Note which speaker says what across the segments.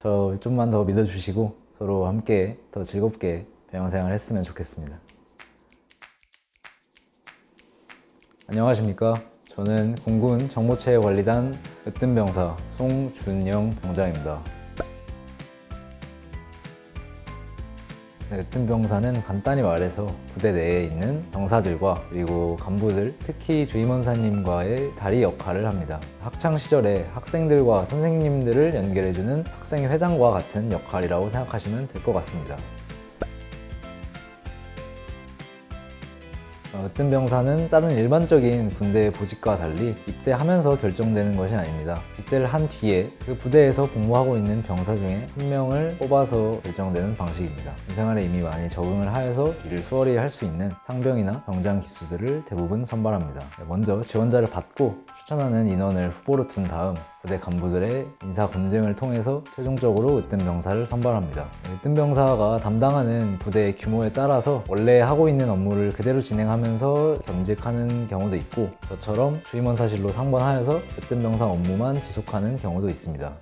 Speaker 1: 저 좀만 더 믿어주시고 서로 함께 더 즐겁게 병영생활 했으면 좋겠습니다. 안녕하십니까. 저는 공군 정보체계관리단 으뜸병사 송준영 병장입니다. 으뜸병사는 간단히 말해서 부대 내에 있는 병사들과 그리고 간부들, 특히 주임원사님과의 다리 역할을 합니다. 학창시절에 학생들과 선생님들을 연결해주는 학생회장과 같은 역할이라고 생각하시면 될 것 같습니다. 으뜸병사는 다른 일반적인 군대 보직과 달리 입대하면서 결정되는 것이 아닙니다. 입대를 한 뒤에 그 부대에서 복무하고 있는 병사 중에 한 명을 뽑아서 결정되는 방식입니다. 군생활에 이미 많이 적응을 하여서 일을 수월히 할 수 있는 상병이나 병장 기수들을 대부분 선발합니다. 먼저 지원자를 받고 추천하는 인원을 후보로 둔 다음 부대 간부들의 인사 검증을 통해서 최종적으로 으뜸병사를 선발합니다. 으뜸병사가 담당하는 부대의 규모에 따라서 원래 하고 있는 업무를 그대로 진행하면서 겸직하는 경우도 있고, 저처럼 주임원사실로 상번하여서 으뜸병사 업무만 지속하는 경우도 있습니다.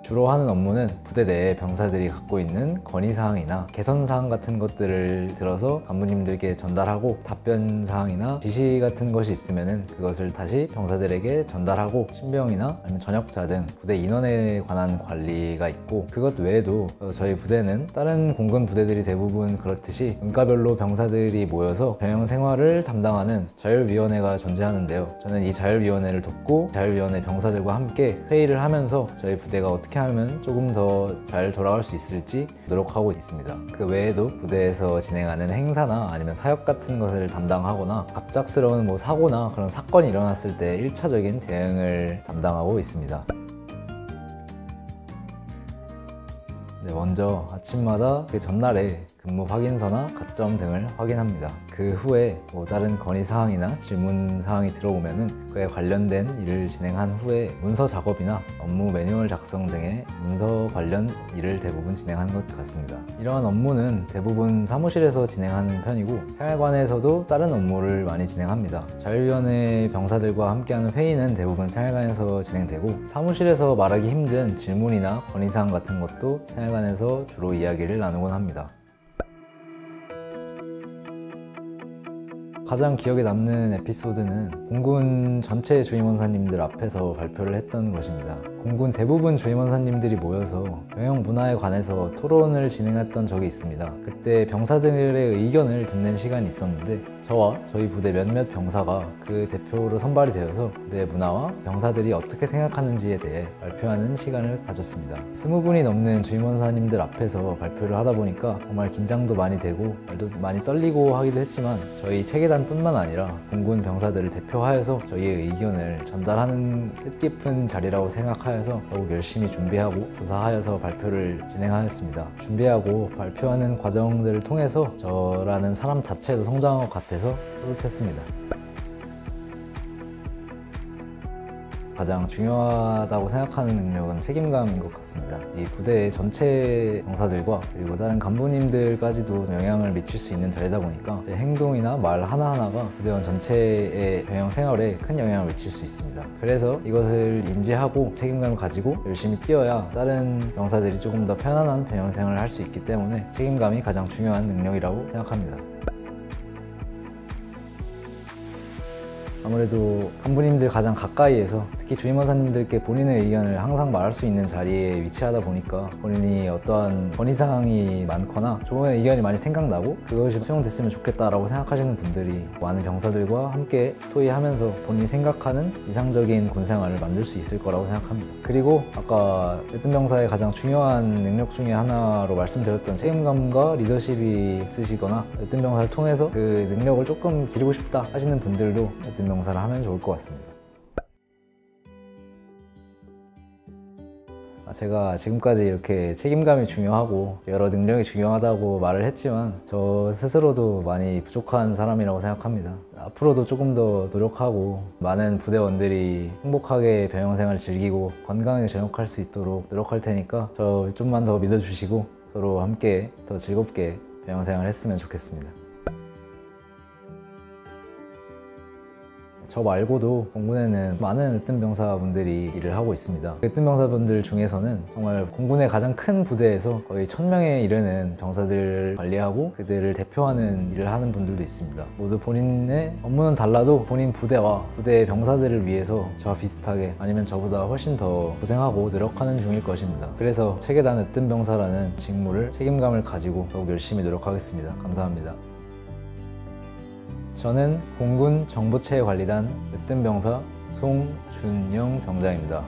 Speaker 1: 주로 하는 업무는 부대 내에 병사들이 갖고 있는 건의사항이나 개선사항 같은 것들을 들어서 간부님들께 전달하고, 답변사항이나 지시 같은 것이 있으면 그것을 다시 병사들에게 전달하고, 신병이나 아니면 전역자 등 부대 인원에 관한 관리가 있고, 그것 외에도 저희 부대는 다른 공군 부대들이 대부분 그렇듯이 문과별로 병사들이 모여서 병영 생활을 담당하는 자율위원회가 존재하는데요. 저는 이 자율위원회를 돕고 자율위원회 병사들과 함께 회의를 하면서 저희 부대가 어떻게 하면 조금 더 잘 돌아갈 수 있을지 노력하고 있습니다. 그 외에도 부대에서 진행하는 행사나 아니면 사역 같은 것을 담당하거나, 갑작스러운 사고나 그런 사건이 일어났을 때 1차적인 대응을 담당하고 있습니다. 먼저 아침마다 그 전날에 근무 확인서나 가점 등을 확인합니다. 그 후에 다른 건의사항이나 질문사항이 들어오면 그에 관련된 일을 진행한 후에 문서 작업이나 업무 매뉴얼 작성 등의 문서 관련 일을 대부분 진행하는 것 같습니다. 이러한 업무는 대부분 사무실에서 진행하는 편이고, 생활관에서도 다른 업무를 많이 진행합니다. 자율위원회 병사들과 함께하는 회의는 대부분 생활관에서 진행되고, 사무실에서 말하기 힘든 질문이나 건의사항 같은 것도 생활관에서 주로 이야기를 나누곤 합니다. 가장 기억에 남는 에피소드는 공군 전체 주임원사님들 앞에서 발표를 했던 것입니다. 공군 대부분 주임원사님들이 모여서 병영 문화에 관해서 토론을 진행했던 적이 있습니다. 그때 병사들의 의견을 듣는 시간이 있었는데, 저와 저희 부대 몇몇 병사가 그 대표로 선발이 되어서 부대 문화와 병사들이 어떻게 생각하는지에 대해 발표하는 시간을 가졌습니다. 20분이 넘는 주임원사님들 앞에서 발표를 하다 보니까 정말 긴장도 많이 되고 말도 많이 떨리고 하기도 했지만, 저희 체계단뿐만 아니라 공군 병사들을 대표하여서 저희의 의견을 전달하는 뜻깊은 자리라고 생각하여서 더욱 열심히 준비하고 조사하여서 발표를 진행하였습니다. 준비하고 발표하는 과정들을 통해서 저라는 사람 자체도 성장한 것 같아서 뿌듯했습니다. 가장 중요하다고 생각하는 능력은 책임감인 것 같습니다. 이 부대의 전체 병사들과 그리고 다른 간부님들까지도 영향을 미칠 수 있는 자리다 보니까 제 행동이나 말 하나하나가 부대원 전체의 병영 생활에 큰 영향을 미칠 수 있습니다. 그래서 이것을 인지하고 책임감을 가지고 열심히 뛰어야 다른 병사들이 조금 더 편안한 병영 생활을 할 수 있기 때문에 책임감이 가장 중요한 능력이라고 생각합니다. 아무래도 간부님들 가장 가까이에서, 특히 주임원사님들께 본인의 의견을 항상 말할 수 있는 자리에 위치하다 보니까 본인이 어떠한 건의사항이 많거나 좋은 의견이 많이 생각나고 그것이 수용됐으면 좋겠다라고 생각하시는 분들이 많은 병사들과 함께 토의하면서 본인이 생각하는 이상적인 군생활을 만들 수 있을 거라고 생각합니다. 그리고 아까 으뜸병사의 가장 중요한 능력 중에 하나로 말씀드렸던 책임감과 리더십이 있으시거나 으뜸병사를 통해서 그 능력을 조금 기르고 싶다 하시는 분들도 으뜸병사를 하면 좋을 것 같습니다. 제가 지금까지 이렇게 책임감이 중요하고 여러 능력이 중요하다고 말을 했지만, 저 스스로도 많이 부족한 사람이라고 생각합니다. 앞으로도 조금 더 노력하고 많은 부대원들이 행복하게 병영생활을 즐기고 건강하게 전역할 수 있도록 노력할 테니까 저 좀만 더 믿어주시고 서로 함께 더 즐겁게 병영생활을 했으면 좋겠습니다. 저 말고도 공군에는 많은 으뜸병사분들이 일을 하고 있습니다. 으뜸병사분들 중에서는 정말 공군의 가장 큰 부대에서 거의 1000명에 이르는 병사들을 관리하고 그들을 대표하는 일을 하는 분들도 있습니다. 모두 본인의 업무는 달라도 본인 부대와 부대의 병사들을 위해서 저와 비슷하게 아니면 저보다 훨씬 더 고생하고 노력하는 중일 것입니다. 그래서 체계단 으뜸병사라는 직무를 책임감을 가지고 더욱 열심히 노력하겠습니다. 감사합니다. 저는 공군 정보체계관리단 으뜸병사 송준영 병장입니다.